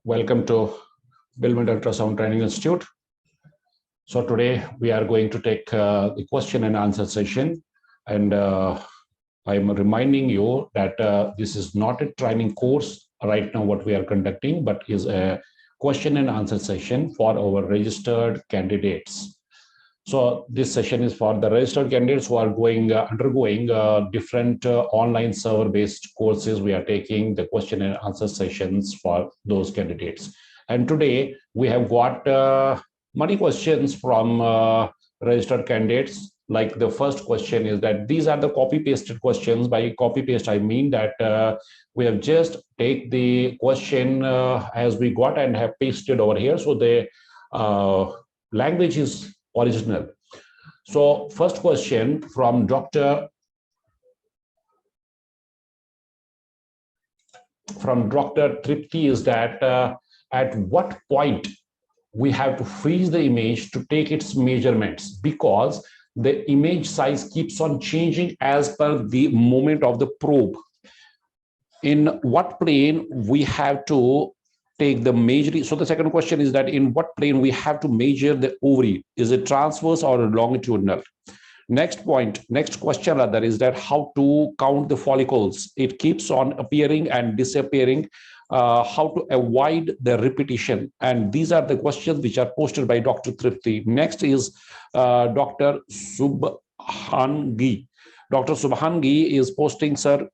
Welcome to Billment Ultrasound Training Institute. So today we are going to take the question and answer session, and I'm reminding you that this is not a training course right now what we are conducting, but is a question and answer session for our registered candidates. So this session is for the registered candidates who are undergoing different online server-based courses. We are taking the question and answer sessions for those candidates. And today we have got many questions from registered candidates. Like the first question is that these are the copy-pasted questions. By copy-paste, I mean that we have just take the question as we got and have pasted over here. So the language is original. So first question from Dr. Tripti is that at what point we have to freeze the image to take its measurements, because the image size keeps on changing as per the movement of the probe. In what plane we have to take the measuring? So the second question is that in what plane we have to measure the ovary? Is it transverse or longitudinal? Next question rather is that how to count the follicles. It keeps on appearing and disappearing. How to avoid the repetition. And these are the questions which are posted by Dr. Tripti. Next is Dr. Subhangi. Dr. Subhangi is posting, sir,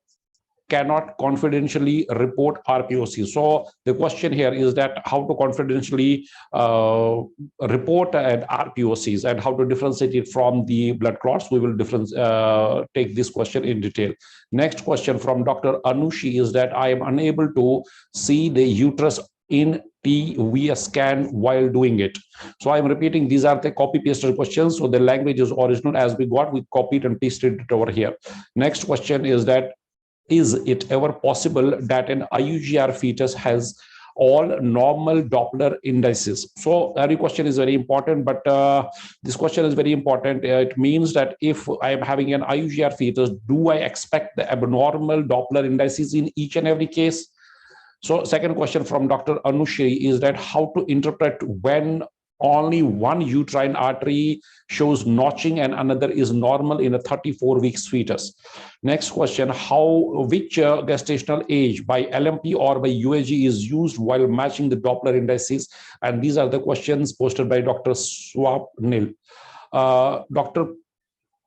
cannot confidentially report RPOC. So the question here is that how to confidentially report at RPOCs and how to differentiate it from the blood clots. We will take this question in detail. Next question from Dr. Anushi is that I am unable to see the uterus in TVS scan while doing it. So I'm repeating, these are the copy pasted questions. So the language is original as we got, we copied and pasted it over here. Next question is that is it ever possible that an iugr fetus has all normal Doppler indices? So every question is very important, but this question is very important. It means that if I am having an iugr fetus, do I expect the abnormal Doppler indices in each and every case? So second question from Dr. Anushi is that how to interpret when only one uterine artery shows notching and another is normal in a 34 weeks fetus. Next question, which gestational age by LMP or by UAG is used while matching the Doppler indices? And these are the questions posted by Dr. Swapnil. Dr.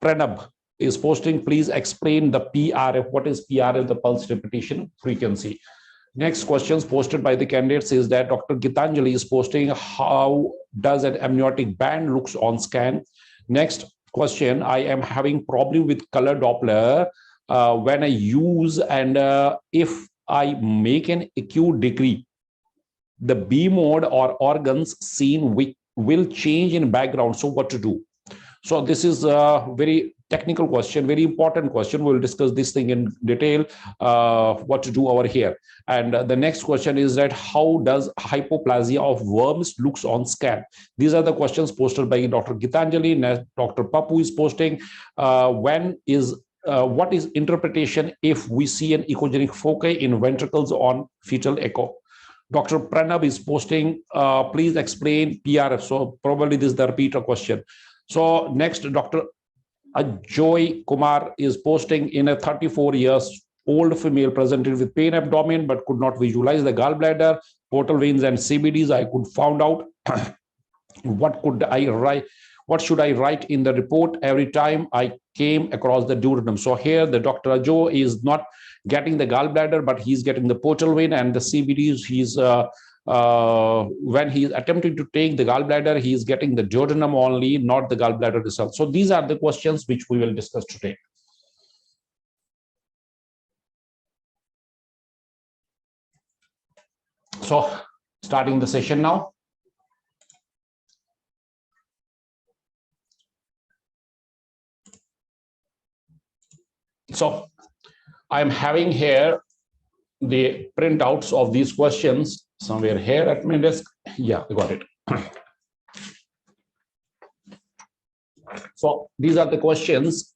Pranab is posting, please explain the PRF. What is PRF? The pulse repetition frequency. Next questions posted by the candidates is that Dr. Gitanjali is posting, how does an amniotic band looks on scan? Next question, I am having problem with color Doppler when I use, and if I make an acute degree, the B mode or organs seen will change in background. So what to do? So this is a very technical question, very important question. We'll discuss this thing in detail, what to do over here. And the next question is that how does hypoplasia of worms looks on scan? These are the questions posted by Dr. Gitanjali. Dr. Papu is posting, what is interpretation if we see an echogenic foci in ventricles on fetal echo? Dr. Pranab is posting, please explain PRF. So probably this is the repeater question. So next, Dr. Ajoy Kumar is posting, in a 34 years old female presented with pain abdomen but could not visualize the gallbladder, portal veins and CBDs. I could found out what should I write in the report every time I came across the duodenum. So here the Dr. Ajo is not getting the gallbladder, but he's getting the portal vein and the CBDs. He's when he is attempting to take the gallbladder, he is getting the duodenum only, not the gallbladder result. So these are the questions which we will discuss today. So starting the session now. So I'm having here the printouts of these questions somewhere here at my desk. Yeah, I got it. So these are the questions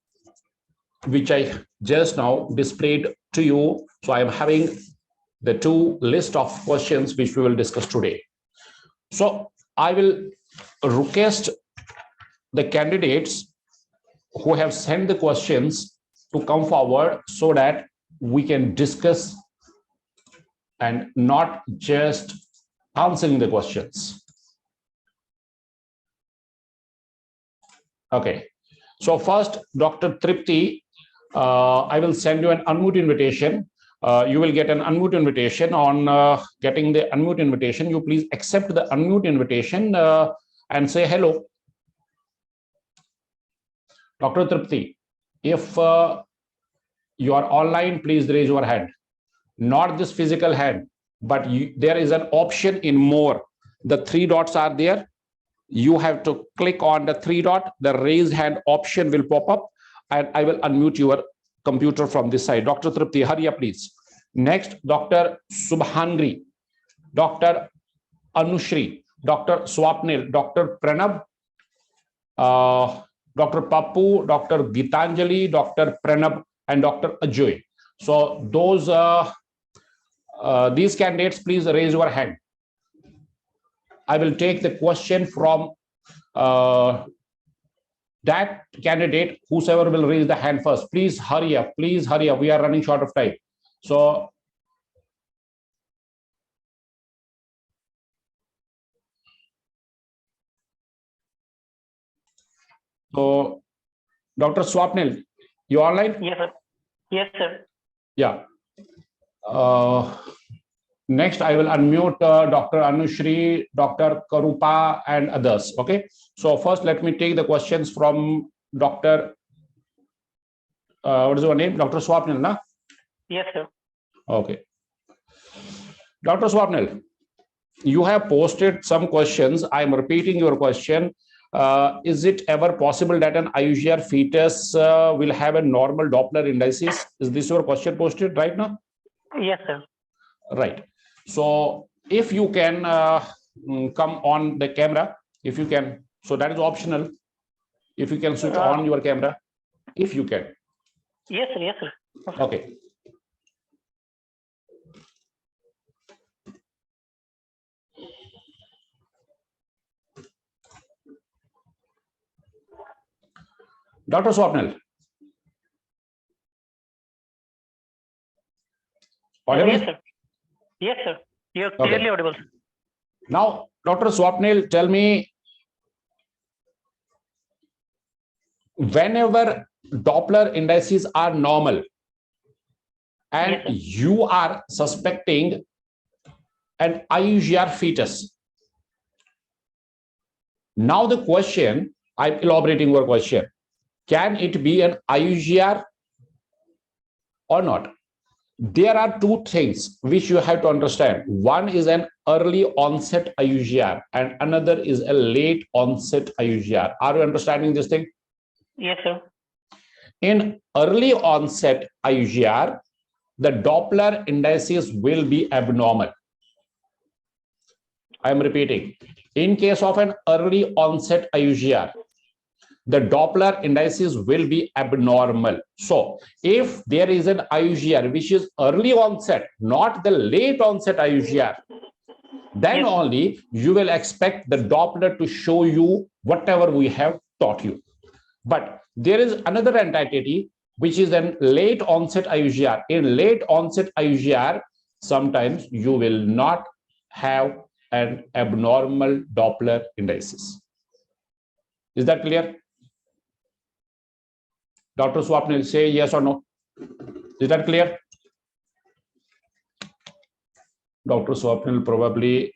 which I just now displayed to you. So I am having the two list of questions which we will discuss today. So I will request the candidates who have sent the questions to come forward so that we can discuss and not just answering the questions. Okay. So first, Dr. Tripti, I will send you an unmute invitation. You will get an unmute invitation. On getting the unmute invitation, you please accept the unmute invitation and say hello. Dr. Tripti, if you are online, please raise your hand. Not this physical hand, but there is an option in more. The three dots are there. You have to click on the three dot. The raised hand option will pop up, and I will unmute your computer from this side. Dr. Tripti, hurry up, please. Next, Dr. Subhangri, Dr. Anushri, Dr. Swapnil, Dr. Pranab, Dr. Pappu, Dr. Gitanjali, Dr. Pranab, and Dr. Ajoy. So those these candidates, please raise your hand. I will take the question from that candidate, whosoever will raise the hand first. Please hurry up. Please hurry up. We are running short of time. So Dr. Swapnil, you online? Yes, sir. Yes, sir. Yeah. Next, I will unmute Dr. Anushri, Dr. Karupa, and others. Okay. So first, let me take the questions from Dr. What is your name? Dr. Swapnil, na? Yes, sir. Okay. Dr. Swapnil, you have posted some questions. I am repeating your question. Is it ever possible that an iugr fetus will have a normal Doppler indices? Is this your question posted right now? Yes, sir. Right. So if you can come on the camera, if you can, so that is optional. If you can switch on your camera, if you can. Yes, sir. Yes, sir. Okay. Dr. Swapnil. Audible? Yes, sir. Yes, sir. You're clearly audible. Now, Dr. Swapnil, tell me, whenever Doppler indices are normal and Yes, you are suspecting an iugr fetus, now the question, I'm elaborating your question, can it be an iugr or not? There are two things which you have to understand. One is an early onset iugr and another is a late onset iugr. Are you understanding this thing? Yes, sir. In early onset iugr, the Doppler indices will be abnormal. I am repeating. In case of an early onset iugr, the Doppler indices will be abnormal. So if there is an iugr which is early onset, not the late onset iugr, then Yes. only you will expect the Doppler to show you whatever we have taught you. But there is another entity which is a late onset iugr. In late onset iugr, sometimes you will not have an abnormal Doppler indices. Is that clear? Dr. Swapnil, say yes or no. Is that clear? Dr. Swapnil, probably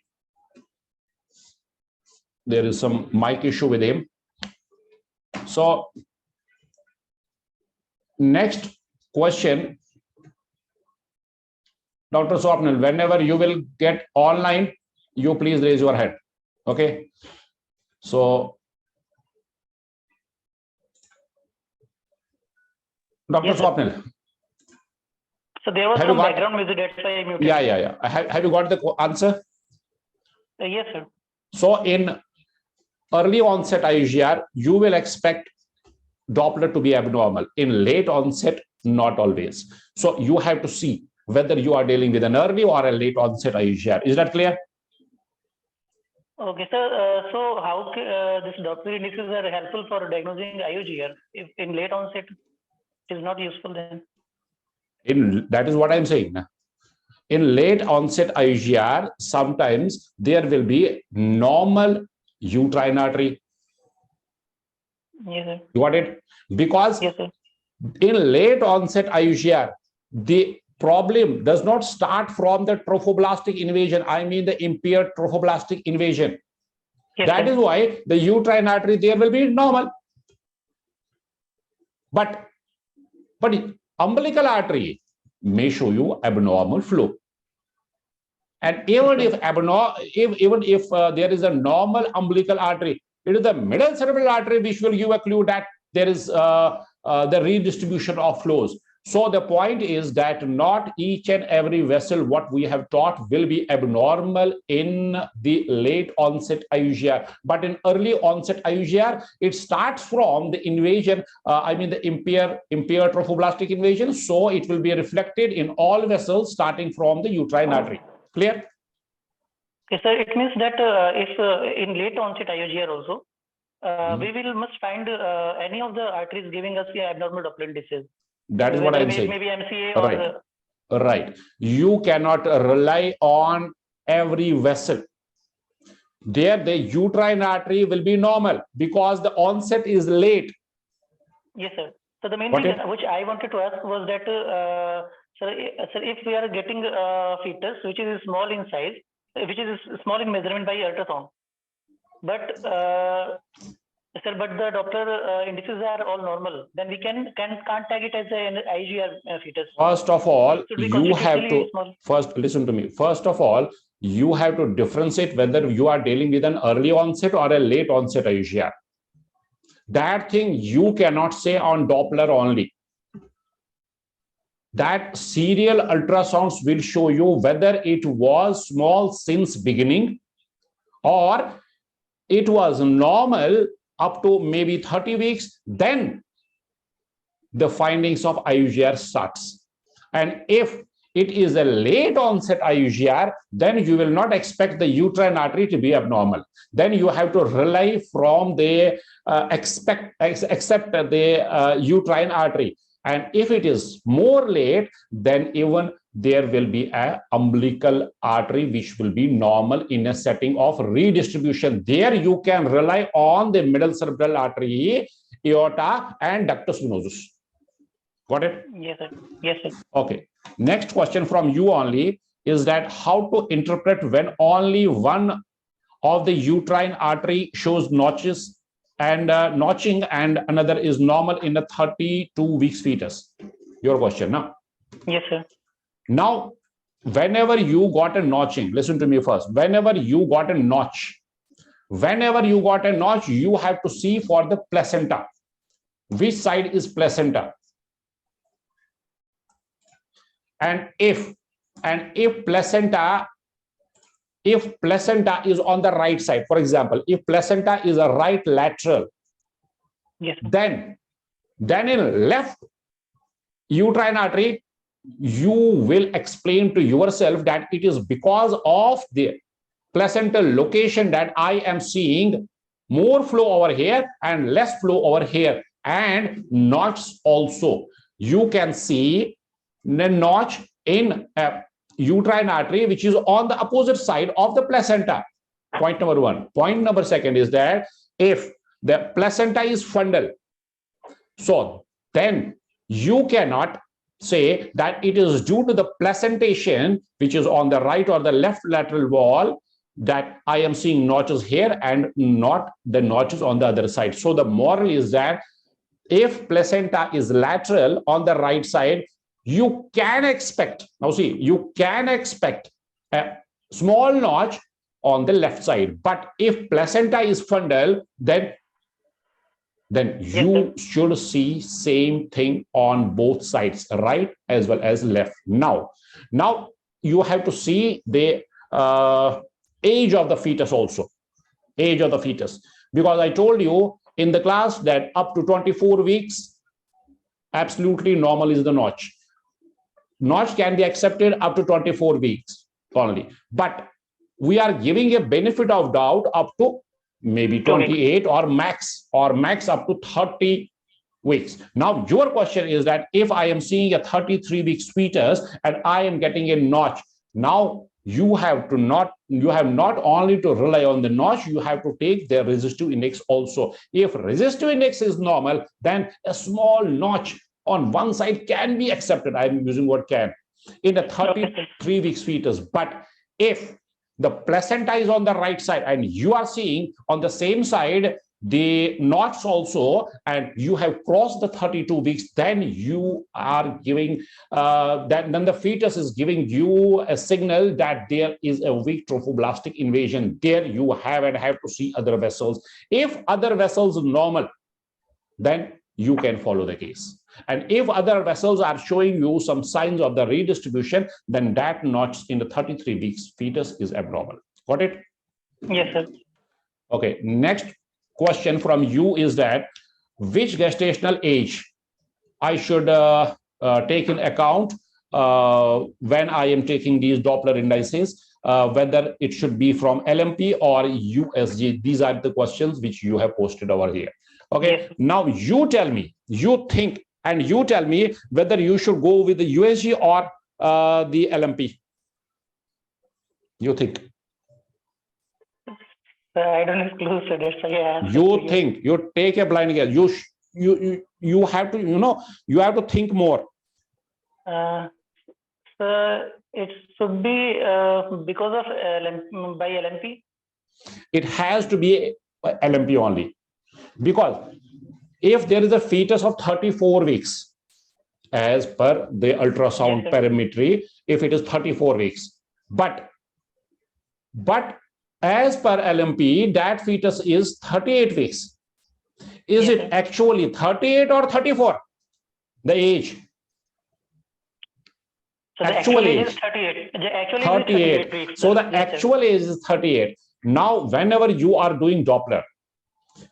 there is some mic issue with him. So next question, Dr. Swapnil, whenever you will get online, you please raise your hand. Okay. So Dr. Yes, Swapnil. So there was some background music, that's why I muted. Yeah. Have you got the answer? Yes, sir. So in early onset iugr, you will expect Doppler to be abnormal. In late onset, not always. So you have to see whether you are dealing with an early or a late onset IUGR. Is that clear? Okay, sir. So how this Doppler indices are helpful for diagnosing IUGR? If in late onset, it is not useful then. That is what I'm saying. In late onset IUGR, sometimes there will be normal uterine artery. Yes, sir. You got it? Because Yes, sir. in late onset IUGR, the problem does not start from the trophoblastic invasion. I mean the impaired trophoblastic invasion. Yes, That sir. is why the uterine artery there will be normal. But umbilical artery may show you abnormal flow. And even if there is a normal umbilical artery, it is the middle cerebral artery which will give a clue that there is the redistribution of flows. So the point is that not each and every vessel, what we have taught, will be abnormal in the late onset IUGR. But in early onset IUGR, it starts from the invasion, the impaired trophoblastic invasion. So it will be reflected in all vessels starting from the uterine artery. Clear? Yes, sir. It means that if in late onset IUGR also, we will must find any of the arteries giving us the abnormal Doppler indices. That is what I'm saying. Maybe MCA or right. You cannot rely on every vessel. There, the uterine artery will be normal because the onset is late. Yes, sir. So the main thing which I wanted to ask was that, sir, if we are getting fetus which is small in size, which is small in measurement by ultrasound, but sir, but the Doppler indices are all normal, then we can't tag it as an IUGR fetus. First of all, you have to first listen to me. First of all, you have to differentiate whether you are dealing with an early onset or a late onset IUGR. That thing you cannot say on Doppler only. That serial ultrasounds will show you whether it was small since beginning or it was normal up to maybe 30 weeks, then the findings of IUGR starts. And if it is a late onset IUGR, then you will not expect the uterine artery to be abnormal. Then you have to rely from the accept the uterine artery. And if it is more late, then even there will be an umbilical artery which will be normal in a setting of redistribution. There you can rely on the middle cerebral artery, aorta, and ductus venosus. Got it? Yes, sir. Yes, sir. Okay. Next question from you only is that how to interpret when only one of the uterine artery shows notches and notching and another is normal in a 32 weeks fetus. Your question now. Yes, sir. Now, whenever you got a notching, listen to me first. Whenever you got a notch, you have to see for the placenta. Which side is placenta? And if placenta is on the right side, for example, if placenta is a right lateral, yes, then in left uterine artery, you will explain to yourself that it is because of the placental location that I am seeing more flow over here and less flow over here, and notches also. You can see the notch in uterine artery which is on the opposite side of the placenta. Point number one. Point number second is that if the placenta is fundal, so then you cannot say that it is due to the placentation which is on the right or the left lateral wall that I am seeing notches here and not the notches on the other side. So the moral is that if placenta is lateral on the right side, you can expect, now see, you can expect a small notch on the left side. But if placenta is fundal, then you should see same thing on both sides, right as well as left. Now you have to see the age of the fetus also, age of the fetus, because I told you in the class that up to 24 weeks, absolutely normal is the notch. notch can be accepted up to 24 weeks only. But we are giving a benefit of doubt up to maybe 28 or max up to 30 weeks. Now, your question is that if I am seeing a 33-week fetus and I am getting a notch, now you have not only to rely on the notch, you have to take the resistive index also. If resistive index is normal, then a small notch on one side can be accepted. I'm using word can in a 33 weeks fetus. But if the placenta is on the right side and you are seeing on the same side the notch also, and you have crossed the 32 weeks, then you are giving then the fetus is giving you a signal that there is a weak trophoblastic invasion. There you have to see other vessels. If other vessels are normal, then you can follow the case. And if other vessels are showing you some signs of the redistribution, then that notch in the 33 weeks fetus is abnormal. Got it? Yes, sir. Okay, next question from you is that which gestational age I should take in account when I am taking these Doppler indices, whether it should be from LMP or USG. These are the questions which you have posted over here. Okay, yes. Now you tell me, you think, and you tell me whether you should go with the USG or the LMP. You think? I don't have clue, so that's why I asked. You think, you take a blind guess. You have to, you have to think more. So it should be because of by LMP. It has to be LMP only, because if there is a fetus of 34 weeks, as per the ultrasound parametry, if it is 34 weeks, but as per LMP, that fetus is 38 weeks. Is it actually 38 or 34? The age. So the actual age is 38. The actual age is 38 weeks. So the actual age is 38. Now, whenever you are doing Doppler,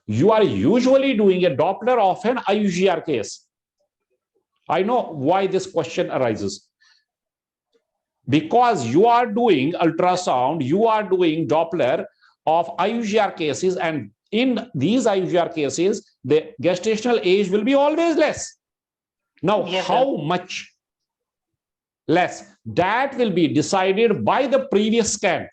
you are usually doing a Doppler of an iugr case. I know why this question arises. Because you are doing ultrasound, you are doing Doppler of iugr cases, and in these iugr cases, the gestational age will be always less. Now, how much less? That will be decided by the previous scan.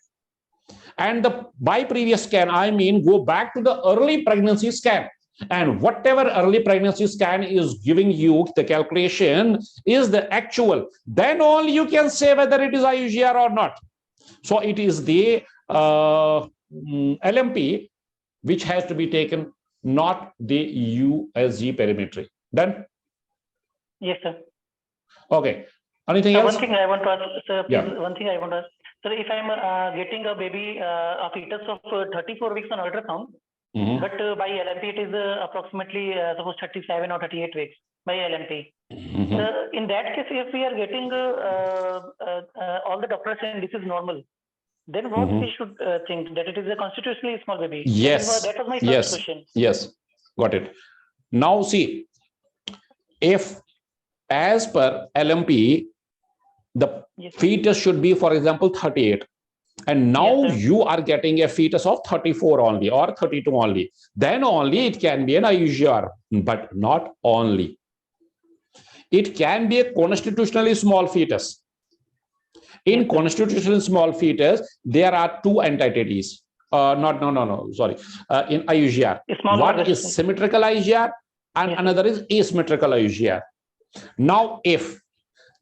And by previous scan, I mean go back to the early pregnancy scan. And whatever early pregnancy scan is giving you, the calculation is the actual. Then only you can say whether it is iugr or not. So it is the LMP which has to be taken, not the USG perimetry. Done? Yes, sir. Okay. Anything else? One thing I want to ask, sir. One thing I want to ask. So if I'm getting a baby, a fetus of 34 weeks on ultrasound, but by LMP it is approximately suppose 37 or 38 weeks by LMP. In that case, if we are getting all the Doppler indices normal, then what we should think? That it is a constitutionally small baby? Yes. That was my first question. Yes, got it. Now see, if as per LMP, the fetus should be, for example, 38. And now you are getting a fetus of 34 only or 32 only. Then only it can be an iugr, but not only. It can be a constitutionally small fetus. In constitutionally small fetus, there are two entities. In iugr. One is symmetrical iugr and another is asymmetrical iugr. Now, if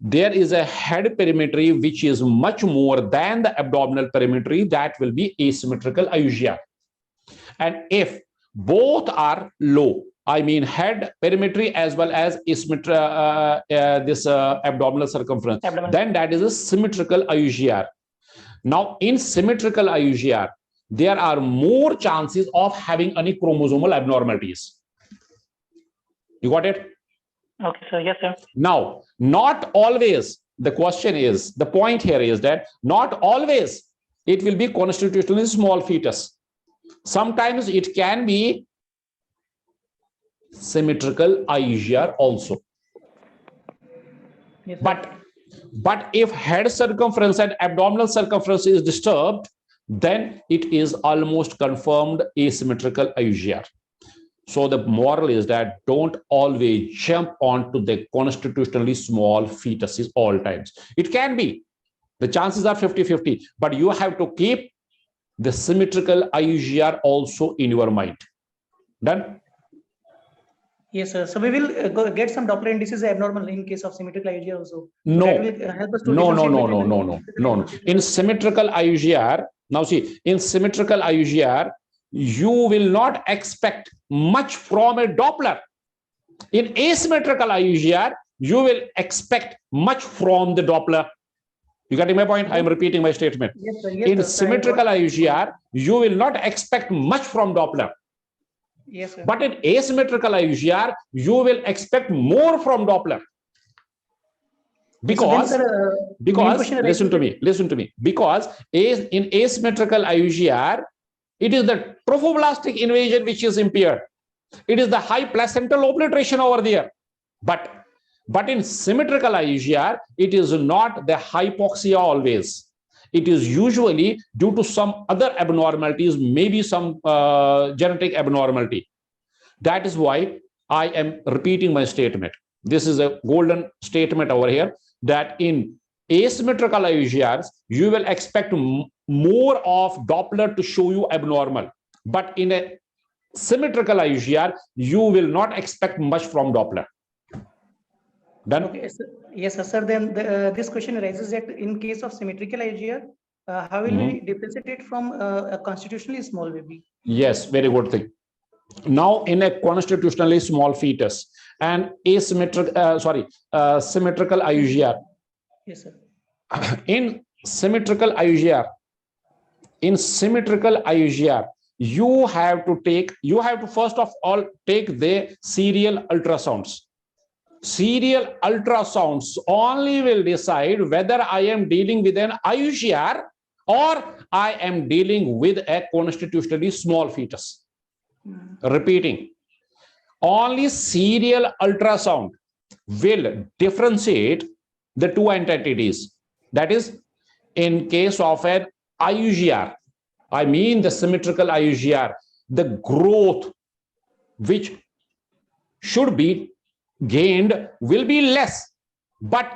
there is a head perimetry which is much more than the abdominal perimetry, that will be asymmetrical iugr. And if both are low, I mean head perimetry as well as abdominal circumference, then that is a symmetrical iugr. Now, in symmetrical iugr, there are more chances of having any chromosomal abnormalities. You got it? Okay, sir. Yes, sir. Now, not always, the question is, the point here is that not always it will be constitutionally small fetus. Sometimes it can be symmetrical iugr also. Yes, but But if head circumference and abdominal circumference is disturbed, then it is almost confirmed asymmetrical iugr. So the moral is that don't always jump onto the constitutionally small fetuses all times. It can be, the chances are 50-50, but you have to keep the symmetrical iugr also in your mind. Done? Yes, sir. So we will get some Doppler indices abnormal in case of symmetrical IUGR also. No. So that will help us to No. In symmetrical IUGR, now see, in symmetrical IUGR, you will not expect much from a Doppler. In asymmetrical IUGR, you will expect much from the Doppler. You getting my point? I am repeating my statement. Yes, sir. Yes, in sir. symmetrical IUGR, you will not expect much from Doppler. Yes, sir. But in asymmetrical IUGR, you will expect more from Doppler. Because, listen to me, because in asymmetrical IUGR, it is the trophoblastic invasion which is impaired. It is the high placental obliteration over there. But in symmetrical IUGR, it is not the hypoxia always. It is usually due to some other abnormalities, maybe some genetic abnormality. That is why I am repeating my statement. This is a golden statement over here, that in asymmetrical IUGRs, you will expect more of Doppler to show you abnormal. But in a symmetrical IUGR, you will not expect much from Doppler. Done? Okay, sir. Yes, sir. Then this question arises that in case of symmetrical IUGR, how will we differentiate it from a constitutionally small baby? Yes, very good thing. Now, in a constitutionally small fetus and symmetrical IUGR. Yes, sir. In symmetrical IUGR, you have to first of all take the serial ultrasounds. Serial ultrasounds only will decide whether I am dealing with an IUGR or I am dealing with a constitutionally small fetus. Repeating, only serial ultrasound will differentiate the two entities. That is, in case of an IUGR, I mean the symmetrical IUGR, the growth which should be gained will be less. But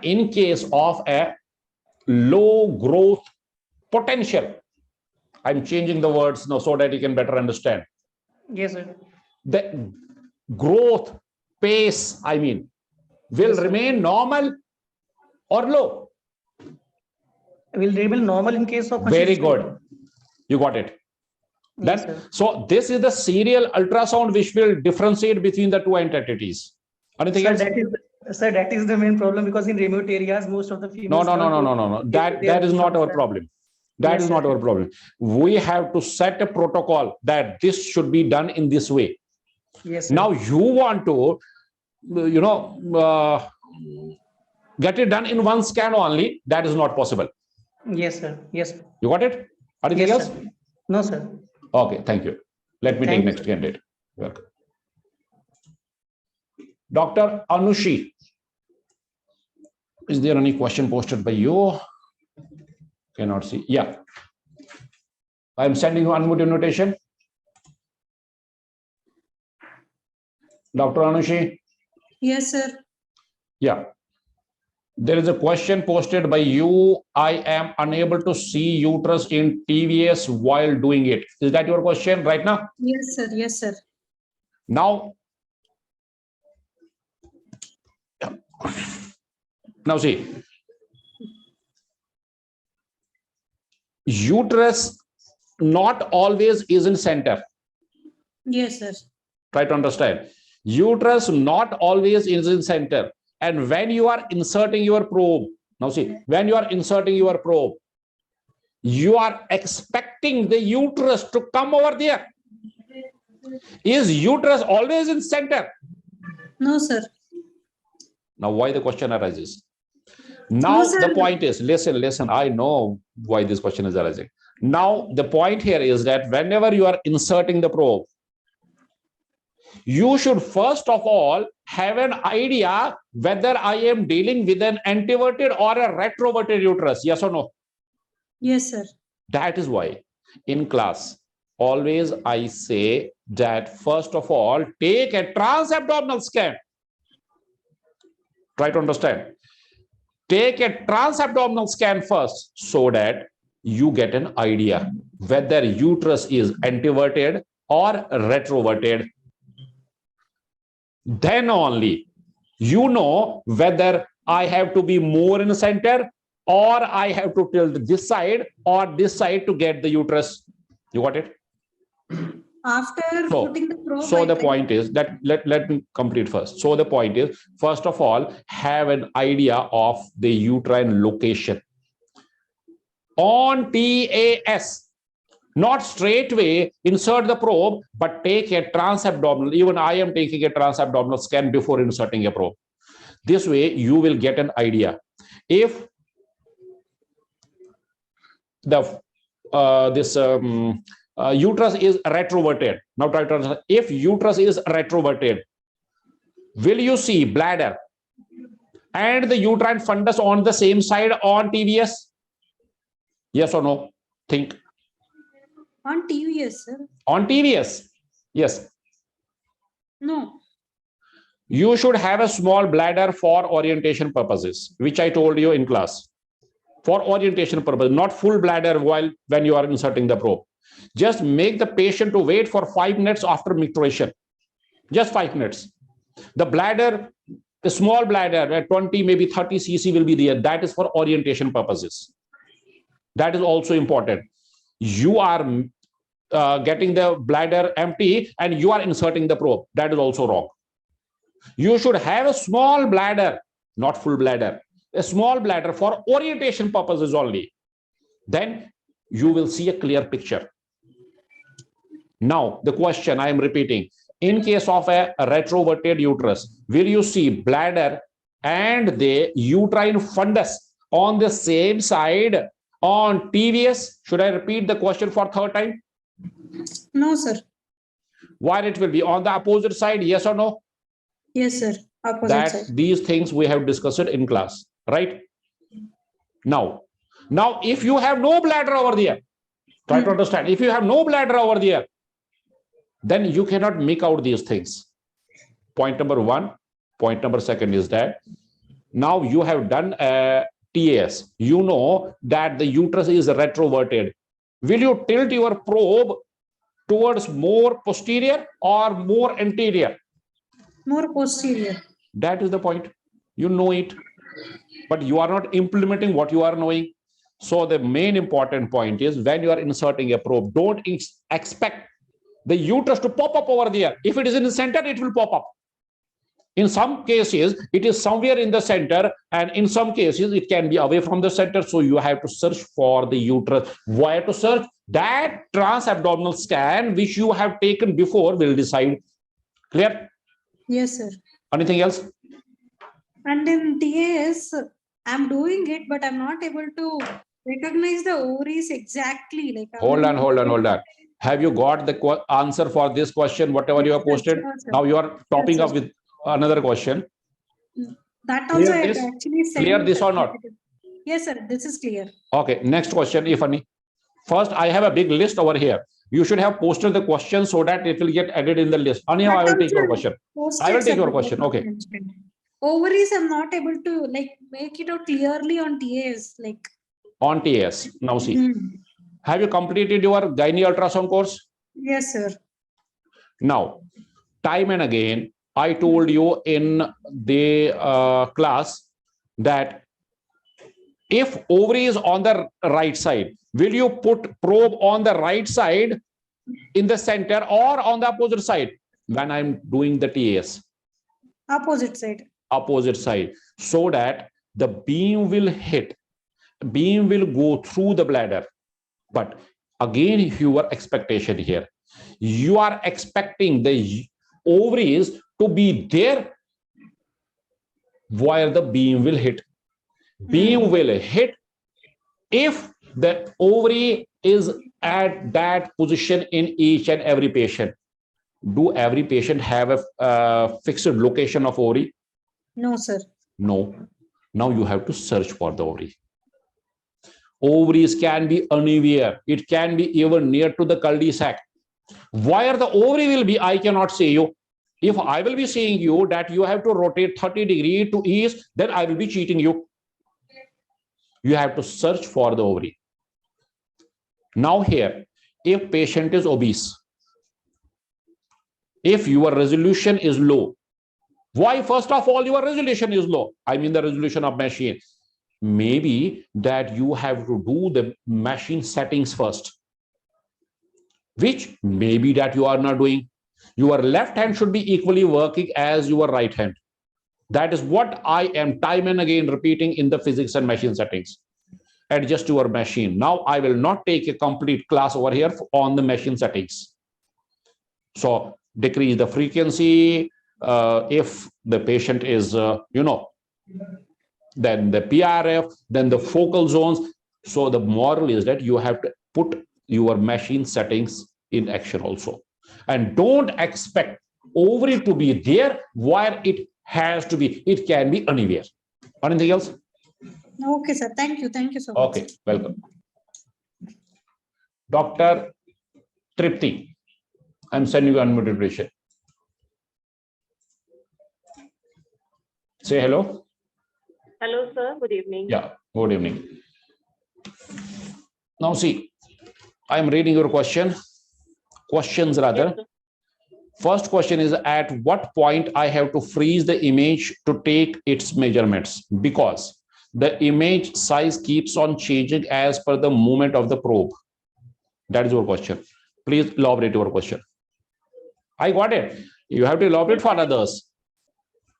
in case of a low growth potential, I'm changing the words now so that you can better understand. Yes, sir. The growth pace, I mean, will remain normal or low? Will remain normal in case of. Very good. You got it. Yes, Then, so this is the serial ultrasound which will differentiate between the two entities. Anything else? That is the main problem, because in remote areas, most of the females. No. That is not our problem. That is not our problem. We have to set a protocol that this should be done in this way. Yes, sir. Now you want to, get it done in one scan only. That is not possible. Yes, sir. Yes. You got it? Anything else? Sir. No, sir. Okay, thank you. Let me take next candidate. Welcome. Dr. Anushi. Is there any question posted by you? Cannot see. Yeah. I'm sending you unmute invitation. Dr. Anushi. Yes, sir. Yeah. There is a question posted by you. I am unable to see uterus in TVS while doing it. Is that your question right now? Yes, sir. Yes, sir. Now see, uterus not always is in center. Yes, sir. Try to understand. Uterus not always is in center. And when you are inserting your probe, now see, when you are inserting your probe, you are expecting the uterus to come over there. Is uterus always in center? No, sir. Now, why the question arises? Now, No, the point is, listen, I know why this question is arising. Now, the point here is that whenever you are inserting the probe, you should first of all have an idea whether I am dealing with an anteverted or a retroverted uterus? Yes or no? Yes, sir. That is why in class, always I say that first of all, take a transabdominal scan. Try to understand. Take a transabdominal scan first so that you get an idea whether uterus is anteverted or retroverted. Then only you know whether I have to be more in the center or I have to tilt this side or this side to get the uterus. You got it? After putting the probe. So the point is that let me complete first. So the point is, first of all, have an idea of the uterine location. On TAS, not straightway insert the probe, but take a transabdominal. Even I am taking a transabdominal scan before inserting a probe. This way, you will get an idea. If the uterus is retroverted, now try to understand. If uterus is retroverted, will you see bladder and the uterine fundus on the same side on TVS? Yes or no? Think. On TVS, sir. On TVS, yes. No. You should have a small bladder for orientation purposes, which I told you in class. For orientation purpose, not full bladder when you are inserting the probe. Just make the patient to wait for 5 minutes after micturition. Just 5 minutes. The bladder, the small bladder at 20, maybe 30 cc will be there. That is for orientation purposes. That is also important. You are getting the bladder empty and you are inserting the probe. That is also wrong. You should have a small bladder, not full bladder. A small bladder for orientation purposes only. Then you will see a clear picture. Now, the question I am repeating, in case of a retroverted uterus, will you see bladder and the uterine fundus on the same side on TVS? Should I repeat the question for third time? No, sir. Why it will be on the opposite side? Yes or no? Yes, sir. Opposite side. These things we have discussed in class, right? Now, if you have no bladder over there, try to understand. If you have no bladder over there, then you cannot make out these things. Point number one. Point number second is that now you have done a TAS. You know that the uterus is retroverted. Will you tilt your probe towards more posterior or more anterior? More posterior. That is the point. You know it, but you are not implementing what you are knowing. So the main important point is when you are inserting a probe, don't expect the uterus to pop up over there. If it is in the center, it will pop up. In some cases, it is somewhere in the center, and in some cases, it can be away from the center. So you have to search for the uterus. Where to search? That transabdominal scan, which you have taken before, will decide. Clear? Yes, sir. Anything else? And in TAS, I'm doing it, but I'm not able to recognize the ovaries exactly. Like, Hold on. Have you got the answer for this question, whatever you have posted? Sure, sir. Now you are topping up with another question. That also Clear I this? actually sent. Clear this or not? Yes, sir. This is clear. Okay, next question, if any. First, I have a big list over here. You should have posted the question so that it will get added in the list. Anyhow, I will take your question. I will take your question. Okay. Ovaries, I'm not able to make it out clearly on TAs. On TAS. Now see. Have you completed your gynae ultrasound course? Yes, sir. Now, time and again, I told you in the class that if ovary is on the right side, will you put probe on the right side in the center or on the opposite side when I'm doing the TAS? Opposite side. Opposite side, so that the beam will go through the bladder. But again, your expectation here, you are expecting the ovaries to be there where the beam will hit. Beam will hit if the ovary is at that position in each and every patient. Do every patient have a fixed location of ovary? No, sir. No. Now you have to search for the ovary. Ovaries can be anywhere. It can be even near to the cul-de-sac. Where the ovary will be, I cannot say you. If I will be saying you that you have to rotate 30 degrees to east, then I will be cheating you. You have to search for the ovary. Now here, if patient is obese, if your resolution is low, why first of all your resolution is low? I mean the resolution of machine. Maybe that you have to do the machine settings first, which maybe that you are not doing. Your left hand should be equally working as your right hand. That is what I am time and again repeating in the physics and machine settings. Adjust your machine. Now I will not take a complete class over here on the machine settings. So decrease the frequency. If the patient is, then the PRF, then the focal zones. So the moral is that you have to put your machine settings in action also. And don't expect ovary to be there where it has to be. It can be anywhere. Anything else? Okay, sir. Thank you. Thank you so much. Okay, welcome. Dr. Tripti, I'm sending you unmuted patient. Say hello. Hello, sir. Good evening. Yeah, good evening. Now see, I am reading your questions rather. Yes, First question is, at what point I have to freeze the image to take its measurements? Because the image size keeps on changing as per the movement of the probe. That is your question. Please elaborate your question. I got it. You have to elaborate for others.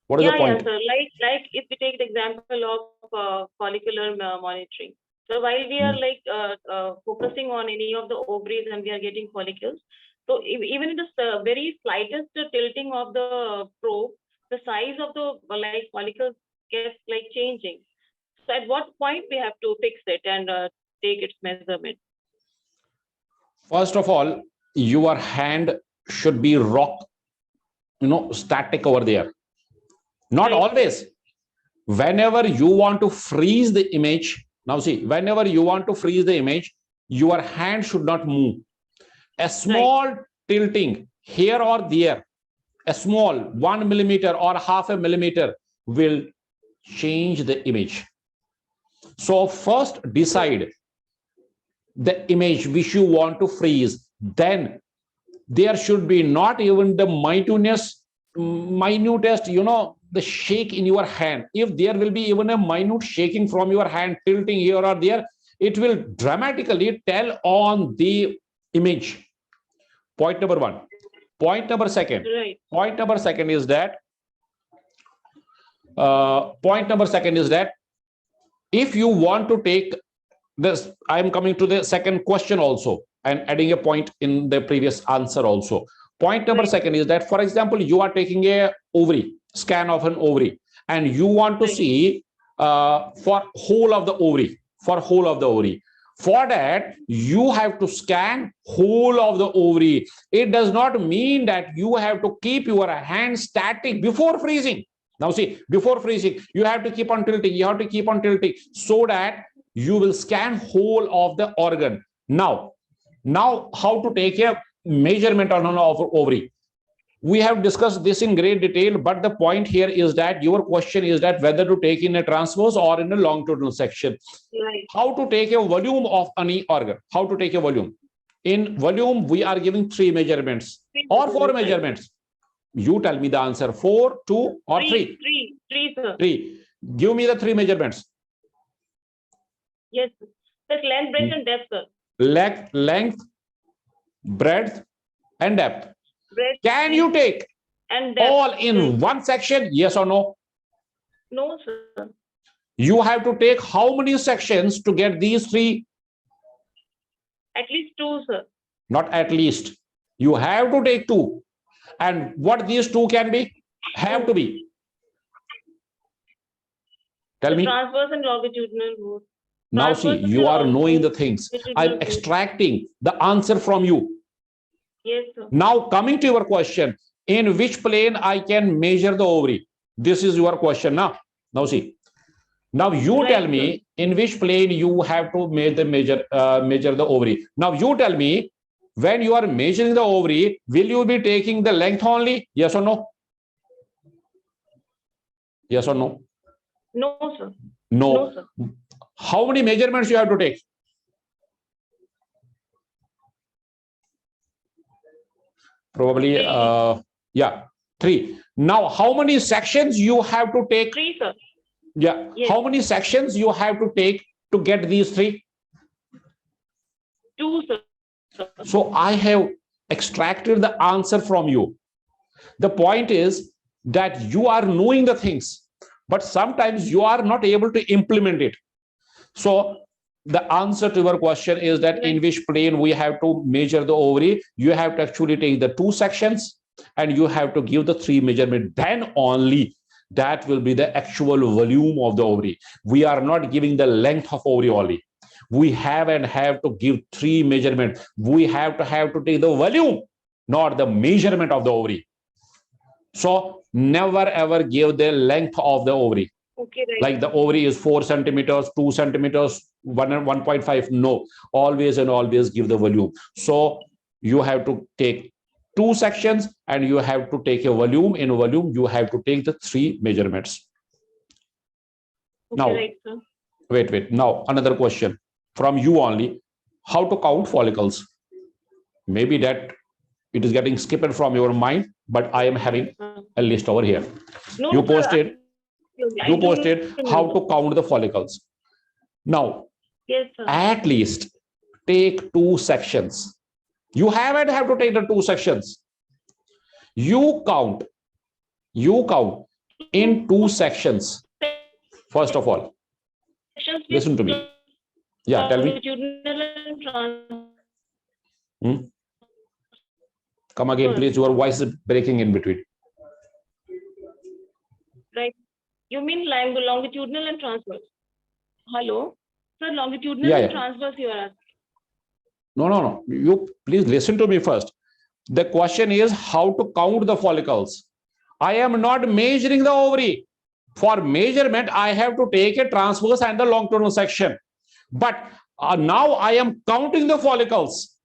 What is the point? Yeah, sir. Like if we take the example of follicular monitoring. So while we are focusing on any of the ovaries and we are getting follicles, so even in the very slightest tilting of the probe, the size of the follicles gets changing. So at what point we have to fix it and take its measurement? First of all, your hand should be static over there. Not always. Whenever you want to freeze the image, now see, whenever you want to freeze the image, your hand should not move. A small tilting here or there, a small 1 millimeter or half a millimeter will change the image. So first decide the image which you want to freeze. Then there should be not even the minutest, the shake in your hand. If there will be even a minute shaking from your hand, tilting here or there, it will dramatically tell on the image. Point number one. Point number second. Point number second is that if you want to take this, I am coming to the second question also and adding a point in the previous answer also. Point number second is that, for example, you are taking a ovary, scan of an ovary, and you want to see for whole of the ovary, For that, you have to scan whole of the ovary. It does not mean that you have to keep your hand static before freezing. Now see, before freezing, you have to keep on tilting. So that you will scan whole of the organ. Now how to take a measurement on an ovary? We have discussed this in great detail, but the point here is that your question is that whether to take in a transverse or in a longitudinal section. How to take a volume of any organ? How to take a volume? In volume, we are giving 3 measurements or 4 measurements. You tell me the answer: 4, 2, or 3. 3, sir. 3. Give me the 3 measurements. Yes, the length, breadth, and depth, sir. Length, breadth, and depth. Can you take all in one section? Yes or no? No, sir. You have to take how many sections to get these 3? At least 2, sir. Not at least. You have to take 2. And what these 2 can be? Have to be. Tell me. Transverse and longitudinal both. Now see, you are knowing the things. I'm extracting the answer from you. Yes, sir. Now coming to your question, in which plane I can measure the ovary? This is your question now. Now see. Now you tell me in which plane you have to measure the ovary. Now you tell me, when you are measuring the ovary, will you be taking the length only? Yes or no? Yes or no? No, sir. No. No, sir. How many measurements you have to take? Probably, yeah, 3. Now, how many sections you have to take? 3, sir. Yeah. Yes. How many sections you have to take to get these 3? 2, sir. So I have extracted the answer from you. The point is that you are knowing the things, but sometimes you are not able to implement it. So the answer to your question is that in which plane we have to measure the ovary, you have to actually take the 2 sections and you have to give the 3 measurement. Then only that will be the actual volume of the ovary. We are not giving the length of ovary only. We have to give 3 measurements. We have to take the volume, not the measurement of the ovary. So never ever give the length of the ovary. Okay, right. Like the ovary is 4 centimeters, 2 centimeters, 1 and 1.5. No, always and always give the volume. So you have to take 2 sections and you have to take a volume. In volume, you have to take the 3 measurements. Okay, now, right, sir. Wait. Now, another question from you only. How to count follicles? Maybe that it is getting skipped from your mind, but I am having a list over here. No, You sir, posted I how to count the follicles. Now, yes, sir. at least take 2 sections. You have to take the 2 sections. You count in 2 sections. First of all, listen to me. Yeah, tell me. Come again, please. Your voice is breaking in between. Right. You mean longitudinal and transverse? Hello? Sir, longitudinal and transverse you are asking. No. You please listen to me first. The question is how to count the follicles. I am not measuring the ovary. For measurement, I have to take a transverse and the longitudinal section. But now I am counting the follicles.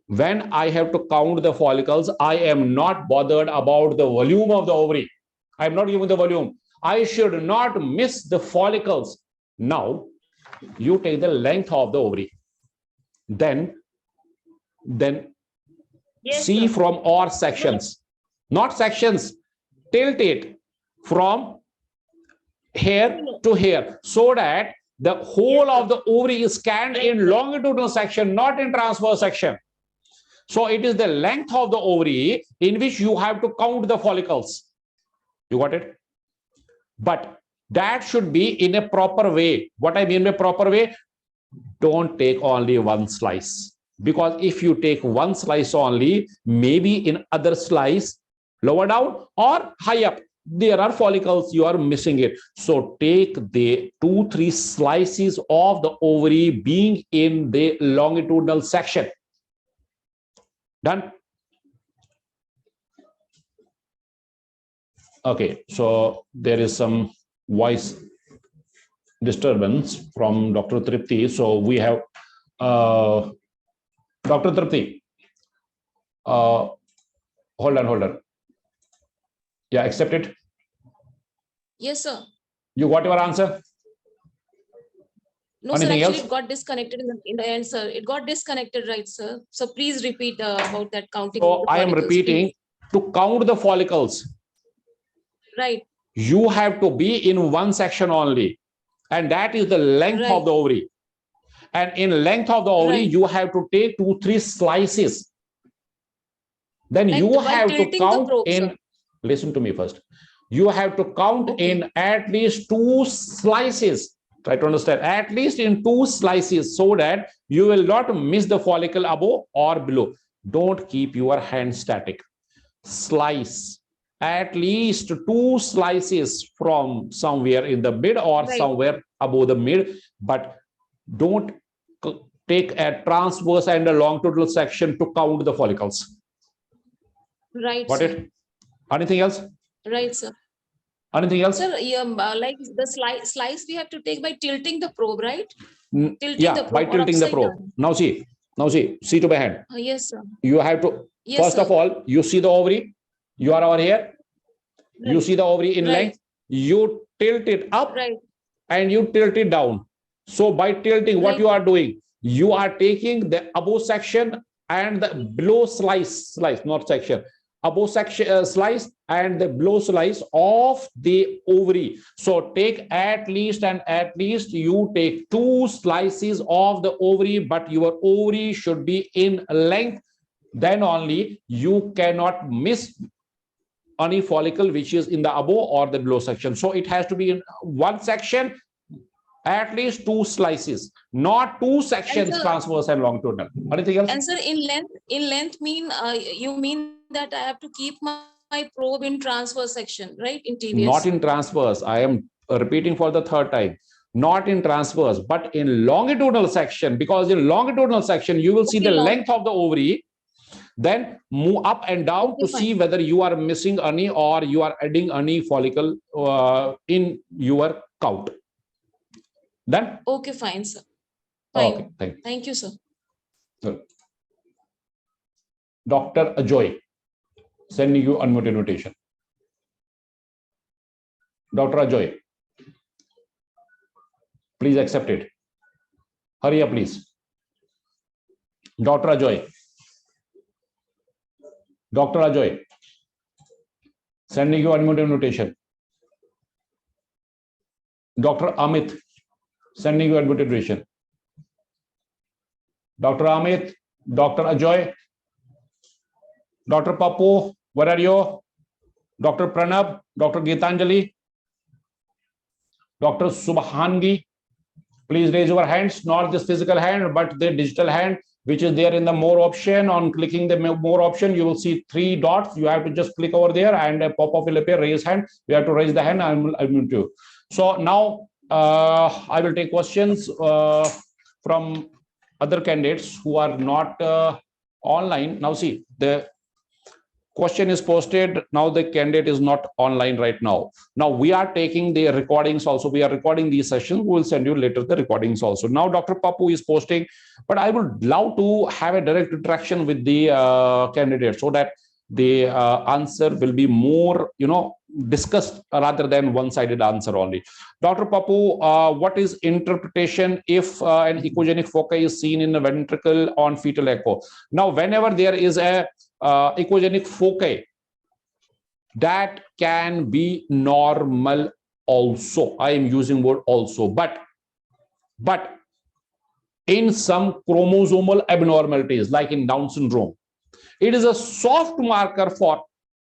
When I have to count the follicles, I am not bothered about the volume of the ovary. I am not giving the volume. I should not miss the follicles. Now, you take the length of the ovary. Then yes, see sir. from all sections, not sections, tilt it from here to here, so that the whole of the ovary is scanned in longitudinal section, not in transverse section. So it is the length of the ovary in which you have to count the follicles. You got it? But that should be in a proper way. What I mean by proper way, don't take only one slice. Because if you take one slice only, maybe in other slice, lower down or high up, there are follicles, you are missing it. So take the 2-3 slices of the ovary being in the longitudinal section. Done? Okay, so there is some voice disturbance from Dr. Tripti. So we have Dr. Tripti. Hold on. Yeah, accept it. Yes, sir. You got your answer? No, Anything sir, actually else? it got disconnected in the end, sir. It got disconnected, right, sir? So please repeat about that counting. So I am repeating, to count the follicles. Right. You have to be in one section only. And that is the length of the ovary. And in length of the ovary, you have to take 2-3 slices. Then you have to count in, listen to me first. You have to count in at least 2 slices. Try to understand, at least in 2 slices, so that you will not miss the follicle above or below. Don't keep your hand static. Slice at least 2 slices from somewhere in the mid or somewhere above the mid, but don't take a transverse and a longitudinal section to count the follicles. Right, Got sir. it? Anything else? Right, sir. Anything else? Sir, like the slice we have to take by tilting the probe, right? Tilting Yeah, the probe by or tilting the upside probe. down. Now see to my hand. Yes, sir. You have to, Yes, first sir. of all, you see the ovary. You are over here. You Right. see the ovary in Right. length. You tilt it up Right. and you tilt it down. So by tilting, what Right. you are doing, you are taking the above section and the below slice, not section, above section slice and the below slice of the ovary. So take at least you take 2 slices of the ovary, but your ovary should be in length. Then only you cannot miss any follicle which is in the above or the below section. So it has to be in one section, at least 2 slices, not 2 sections, transverse and longitudinal. Anything else? And sir, in length mean you mean that I have to keep my probe in transverse section, right? In TVS. Not in transverse. I am repeating for the third time. Not in transverse, but in longitudinal section, because in longitudinal section you will see the length of the ovary. Then move up and down to see whether you are missing any or you are adding any follicle in your count. Done? Okay, fine, sir. Fine. Okay, thank you, sir. Good. Dr. Ajoy, sending you unmute invitation. Dr. Ajoy, please accept it. Hurry up, please. Dr. Ajoy. Dr. Ajoy, sending you unmute invitation. Dr. Amit, sending you unmute invitation. Dr. Amit, Dr. Ajoy, Dr. Papu, where are you? Dr. Pranab, Dr. Geetanjali, Dr. Subhangi, please raise your hands, not this physical hand, but the digital hand, which is there in the more option. On clicking the more option, you will see 3 dots. You have to just click over there and a pop-up will appear, raise hand. You have to raise the hand. I will mute you. So now I will take questions from other candidates who are not online. Now see, the question is posted. Now the candidate is not online right now. Now we are taking the recordings also. We are recording these sessions. We will send you later the recordings also. Now Dr. Papu is posting, but I would love to have a direct interaction with the candidate so that the answer will be more, discussed rather than one-sided answer only. Dr. Papu, what is interpretation if an echogenic foci is seen in the ventricle on fetal echo? Now, whenever there is a echogenic foci, that can be normal also. I am using word also, but in some chromosomal abnormalities, like in Down syndrome, it is a soft marker for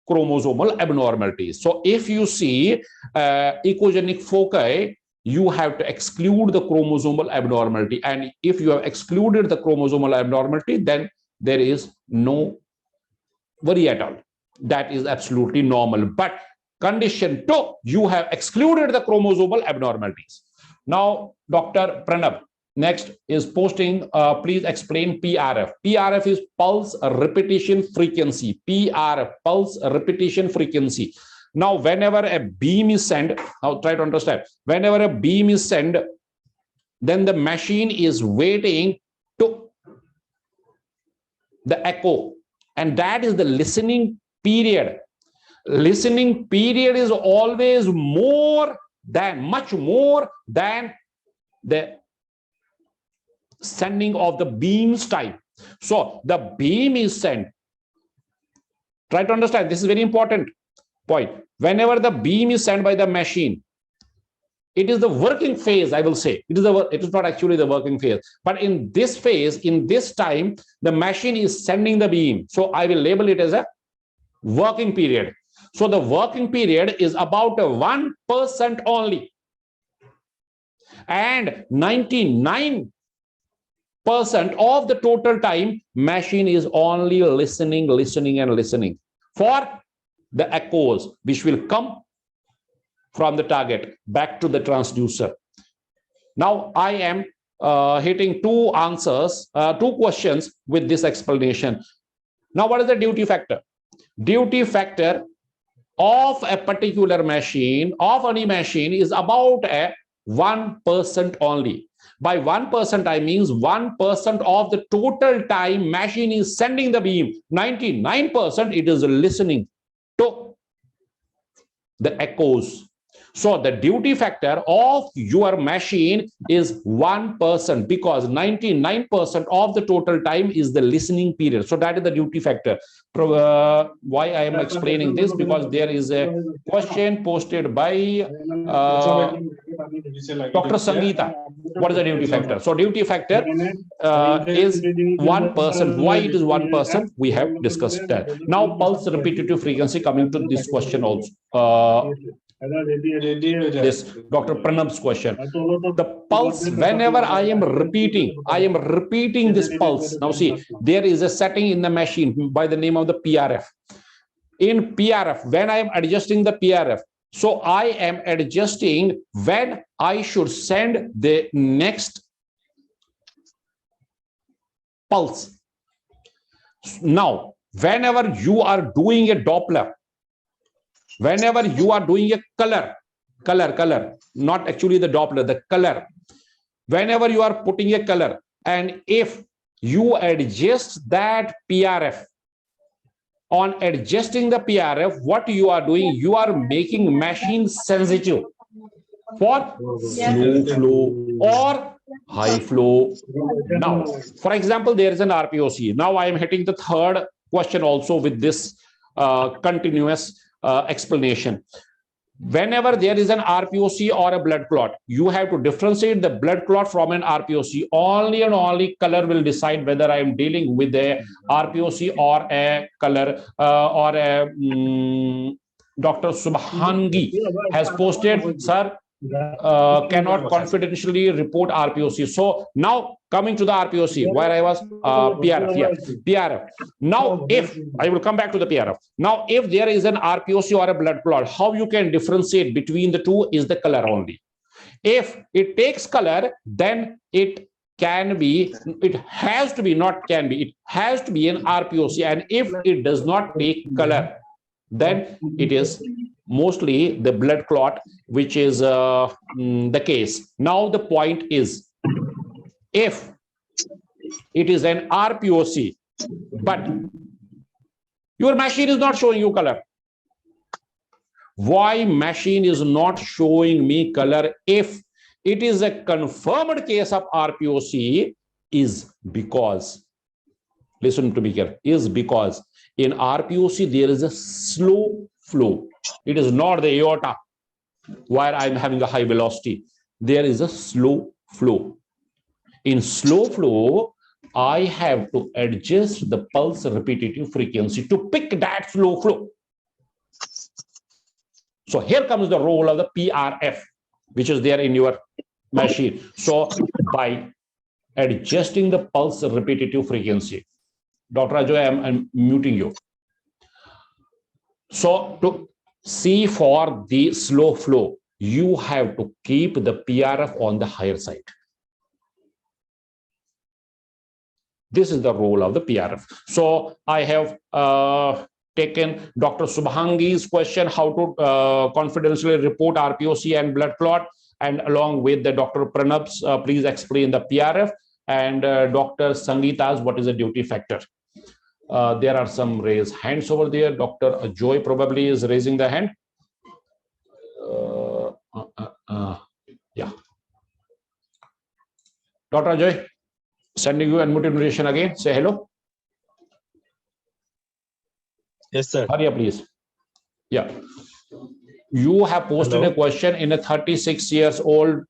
chromosomal abnormalities. So if you see echogenic foci, you have to exclude the chromosomal abnormality. And if you have excluded the chromosomal abnormality, then there is no worry at all. That is absolutely normal. But condition 2, you have excluded the chromosomal abnormalities. Now, Dr. Pranab next is posting, please explain PRF. PRF is pulse repetition frequency. PRF, pulse repetition frequency. Now, whenever a beam is sent, now try to understand, whenever a beam is sent, then the machine is waiting to the echo. And that is the listening period. Listening period is always much more than the sending of the beam's time. So the beam is sent. Try to understand, this is very important point. Whenever the beam is sent by the machine, it is the working phase, I will say. It is not actually the working phase. But in this phase, in this time, the machine is sending the beam. So I will label it as a working period. So the working period is about 1% only. And 99% of the total time, machine is only listening for the echoes, which will come from the target back to the transducer. Now I am hitting two answers, two questions with this explanation. Now, what is the duty factor? Duty factor of a particular machine, of any machine, is about a 1% only. By 1%, I means 1% of the total time machine is sending the beam. 99% it is listening to the echoes. So the duty factor of your machine is 1% because 99% of the total time is the listening period. So that is the duty factor. Why I am explaining this? Because there is a question posted by Dr. Sangeeta. What is the duty factor? So duty factor is 1%. Why it is 1%? We have discussed that. Now pulse repetitive frequency, coming to this question also. This Dr. Pranab's question. The pulse, whenever I am repeating this pulse. Now see, there is a setting in the machine by the name of the PRF. In PRF, when I am adjusting the PRF, so I am adjusting when I should send the next pulse. Now, whenever you are doing a Doppler, whenever you are doing a color, not actually the Doppler, the color, whenever you are putting a color, and if you adjust that PRF, on adjusting the PRF, what you are doing, you are making machine sensitive for slow flow or high flow. Now, for example, there is an RPOC. Now I am hitting the third question also with this continuous explanation. Whenever there is an RPOC or a blood clot, you have to differentiate the blood clot from an RPOC. Only and only color will decide whether I am dealing with a RPOC or a color or a Dr. Subhangi has posted, sir, cannot confidentially report RPOC. So now coming to the RPOC, where I was PRF. Now, if I will come back to the PRF. Now, if there is an RPOC or a blood clot, how you can differentiate between the two is the color only. If it takes color, then it can be, it has to be, not can be, it has to be an RPOC. And if it does not take color, then it is mostly the blood clot, which is the case. Now the point is, if it is an RPOC, but your machine is not showing you color. Why machine is not showing me color? If it is a confirmed case of RPOC, is because, listen to me here, is because in RPOC there is a slow flow. It is not the aorta where I'm having a high velocity. There is a slow flow. In slow flow, I have to adjust the pulse repetitive frequency to pick that slow flow. So here comes the role of the PRF, which is there in your machine. So by adjusting the pulse repetitive frequency, Dr. Ajoy, I'm muting you. So to see for the slow flow, you have to keep the PRF on the higher side. This is the role of the PRF. So I have taken Dr. Subhangi's question, how to confidentially report RPOC and blood clot, and along with the Dr. Pranab's, please explain the PRF, and Dr. Sangeeta's, what is the duty factor. There are some raised hands over there. Dr. Joy probably is raising the hand. Yeah. Dr. Joy, sending you unmute invitation again. Say hello. Yes, sir. Hurry up, please. Yeah. You have posted Hello. a question in a 36 years old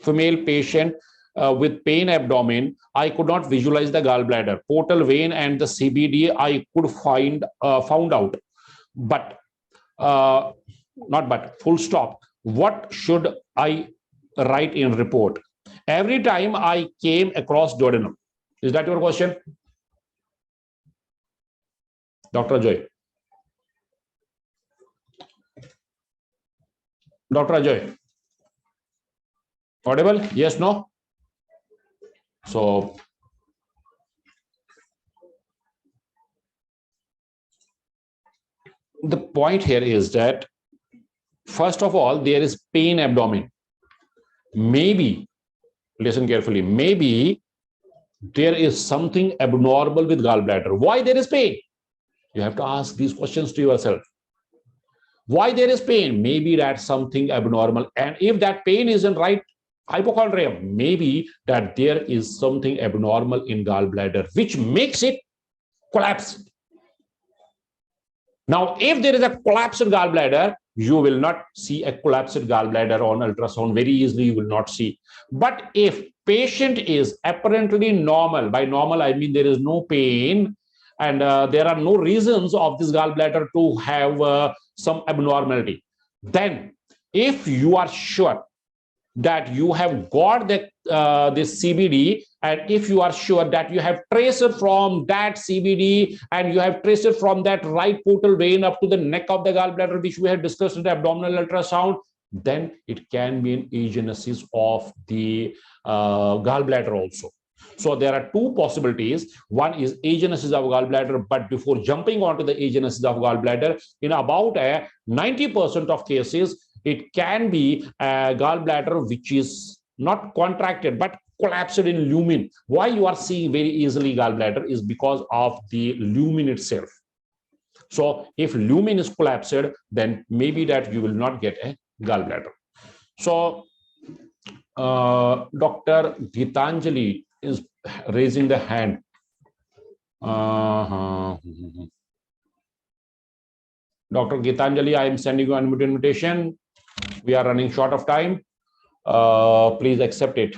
female patient with pain abdomen. I could not visualize the gallbladder, portal vein, and the CBD I could found out, but not but, full stop. What should I write in report? Every time I came across duodenum. Is that your question, Dr. Joy? Dr. Ajoy, audible? Yes, no? So the point here is that, first of all, there is pain abdomen. Maybe, listen carefully, maybe there is something abnormal with gallbladder. Why there is pain? You have to ask these questions to yourself. Why there is pain? Maybe that's something abnormal. And if that pain is in right hypochondria, maybe that there is something abnormal in gallbladder, which makes it collapse. Now, if there is a collapsed gallbladder, you will not see a collapsed gallbladder on ultrasound. Very easily, you will not see. But if patient is apparently normal, by normal, I mean there is no pain, and there are no reasons of this gallbladder to have some abnormality, then if you are sure that you have got this CBD, and if you are sure that you have traced it from that CBD and you have traced it from that right portal vein up to the neck of the gallbladder, which we had discussed in the abdominal ultrasound, then it can be an agenesis of the gallbladder also. So there are two possibilities. One is agenesis of gallbladder, but before jumping onto the agenesis of gallbladder, in about 90% of cases, it can be a gallbladder which is not contracted but collapsed in lumen. Why you are seeing very easily gallbladder is because of the lumen itself. So if lumen is collapsed, then maybe that you will not get a gallbladder. So Dr. Gitanjali is raising the hand. Dr. Gitanjali, I am sending you an invitation. We are running short of time. Please accept it.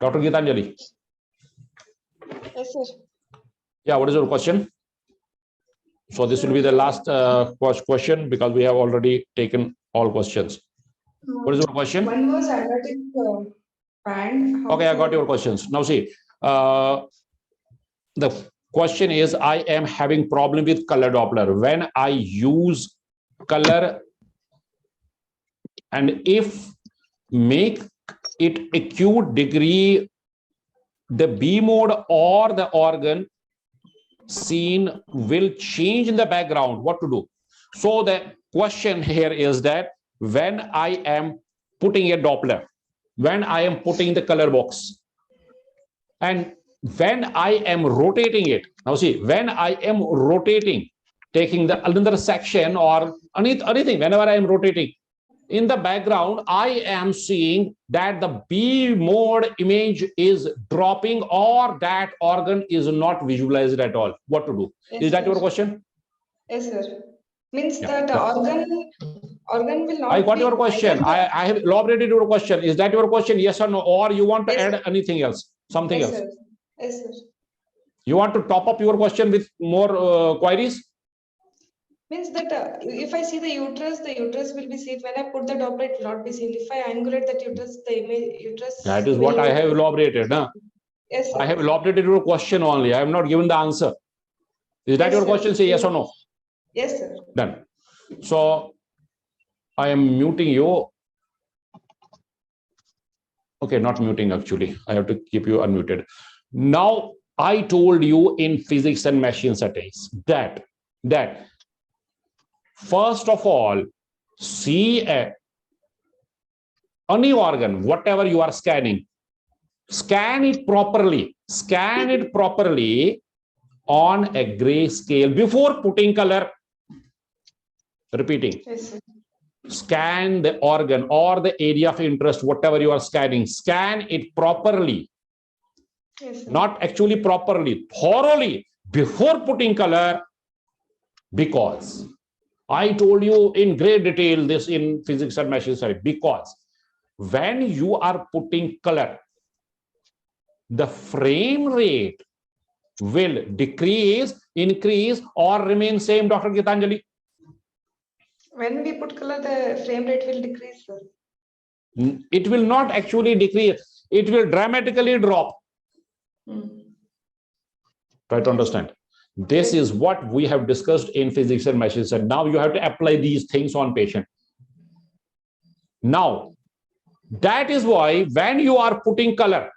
Dr. Gitanjali. Yes, sir. Yeah, what is your question? So this will be the last question because we have already taken all questions. What is your question? One was aortic band. Okay, I got your questions. Now see, the question is, I am having problem with color Doppler. When I use color, and if make it acute degree, the B mode or the organ seen will change in the background. What to do? So the question here is that when I am putting a Doppler, when I am putting the color box, and when I am rotating it, now see, when I am rotating, taking the another section or anything, whenever I am rotating, in the background, I am seeing that the B mode image is dropping or that organ is not visualized at all. What to do? Yes, is that sir. your question? Yes, sir. Means Yeah. that organ will not. I got your question. I have elaborated your question. Is that your question? Yes or no? Or you want to add anything else? Something yes, else? Sir. Yes, sir. You want to top up your question with more queries? Means that if I see the uterus will be seen. When I put the Doppler, it will not be seen. If I angulate that uterus, the image uterus. That is what I have elaborated. Huh? Yes, sir. I have elaborated your question only. I have not given the answer. Is that Yes, your sir. question? Say yes or no. Yes, sir. Done. So I am muting you. Okay, not muting actually. I have to keep you unmuted. Now, I told you in physics and machine settings that first of all, see any organ, whatever you are scanning, scan it properly on a gray scale before putting color. Repeating. Yes, sir. Scan the organ or the area of interest, whatever you are scanning, scan it properly. Yes, sir. Not actually properly, thoroughly before putting color, because I told you in great detail this in physics and machine science, because when you are putting color, the frame rate will decrease, increase, or remain same, Dr. Gitanjali? When we put color, the frame rate will decrease, sir. It will not actually decrease. It will dramatically drop. Try to understand. This is what we have discussed in physics and machines, and now you have to apply these things on patient. Now, That is why when you are putting color,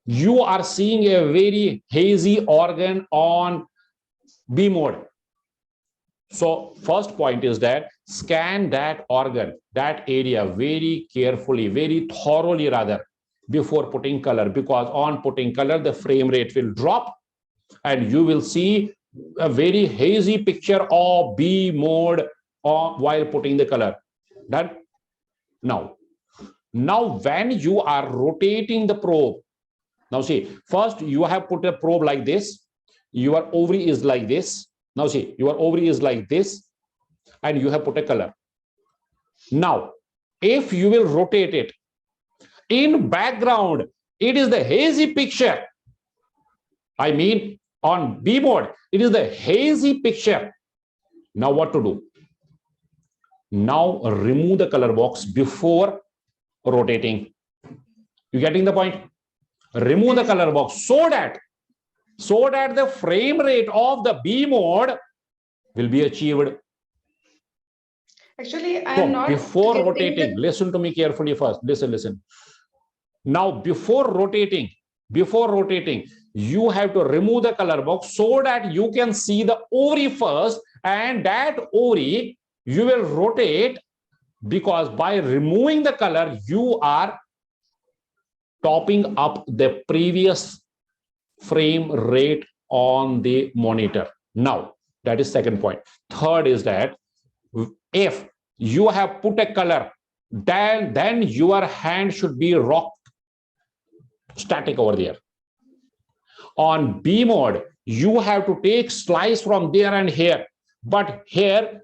you are seeing a very hazy organ on B mode. So first point is that scan that organ, that area very carefully, very thoroughly rather, before putting color, because on putting color, the frame rate will drop and you will see a very hazy picture of B mode while putting the color. Done? Now when you are rotating the probe, now see, first you have put a probe like this, your ovary is like this. Now see, your ovary is like this, and you have put a color. Now, if you will rotate it, in background, it is the hazy picture. I mean, on B mode, it is the hazy picture. Now what to do? Now remove the color box before rotating. You getting the point? Remove the color box so that the frame rate of the B mode will be achieved. Actually, I So am not before getting rotating, listen to me carefully first. Listen. Now, before rotating, you have to remove the color box so that you can see the ovary first, and that ovary you will rotate, because by removing the color, you are topping up the previous frame rate on the monitor. Now, that is second point. Third is that if you have put a color, then your hand should be rocked static over there. On B mode, you have to take slice from there and here, but here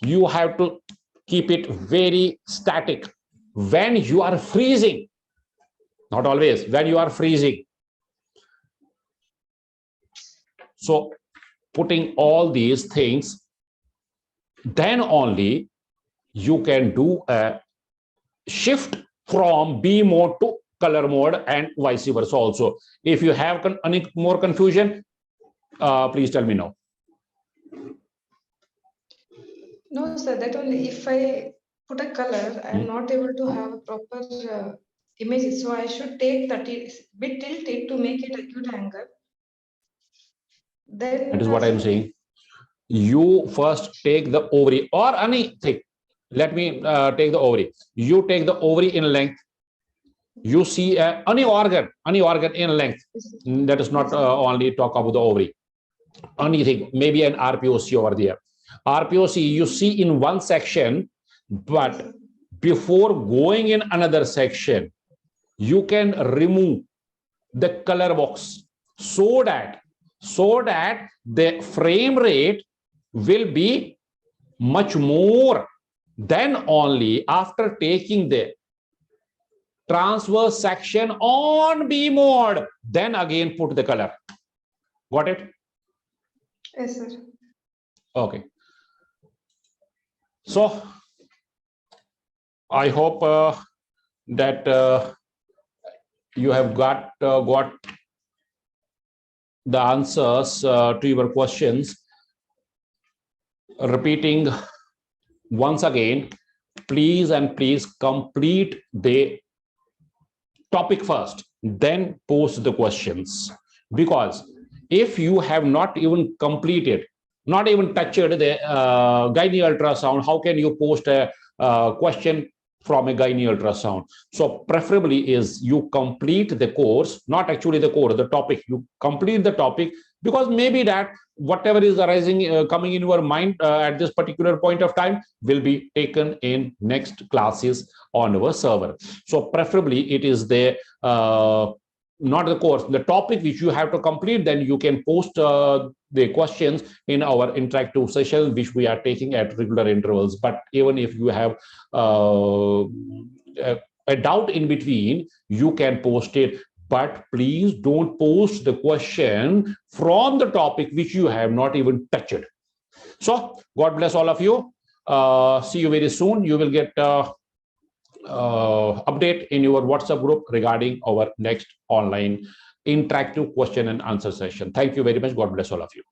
you have to keep it very static. When you are freezing, not always, when you are freezing. So putting all these things, then only you can do a shift from B mode to color mode and vice versa also. If you have any more confusion, please tell me now. No, sir, that only if I put a color, I'm not able to have a proper images. So I should take that bit tilt it to make it acute angle. Then that is what I'm saying. You first take the ovary or anything. Let me take the ovary. You take the ovary in length. You see any organ in length. That is not only talk about the ovary. Anything, maybe an RPOC over there. RPOC you see in one section, but before going in another section, you can remove the color box so that the frame rate will be much more. Then only after taking the transverse section on B mode, then again put the color. Got it? Yes, sir. Okay. So I hope that you have got the answers to your questions. Repeating once again, please complete the topic first, then post the questions. Because if you have not even completed, not even touched the gynae ultrasound, how can you post a question from a gynae ultrasound? So preferably is you complete the course, not actually the course, the topic. You complete the topic, because maybe that whatever is arising, coming in your mind at this particular point of time will be taken in next classes on our server. So preferably it is the not the course, the topic which you have to complete, then you can post the questions in our interactive sessions, which we are taking at regular intervals. But even if you have a doubt in between, you can post it. But please don't post the question from the topic which you have not even touched. So God bless all of you. See you very soon. You will get update in your WhatsApp group regarding our next online interactive question and answer session. Thank you very much. God bless all of you.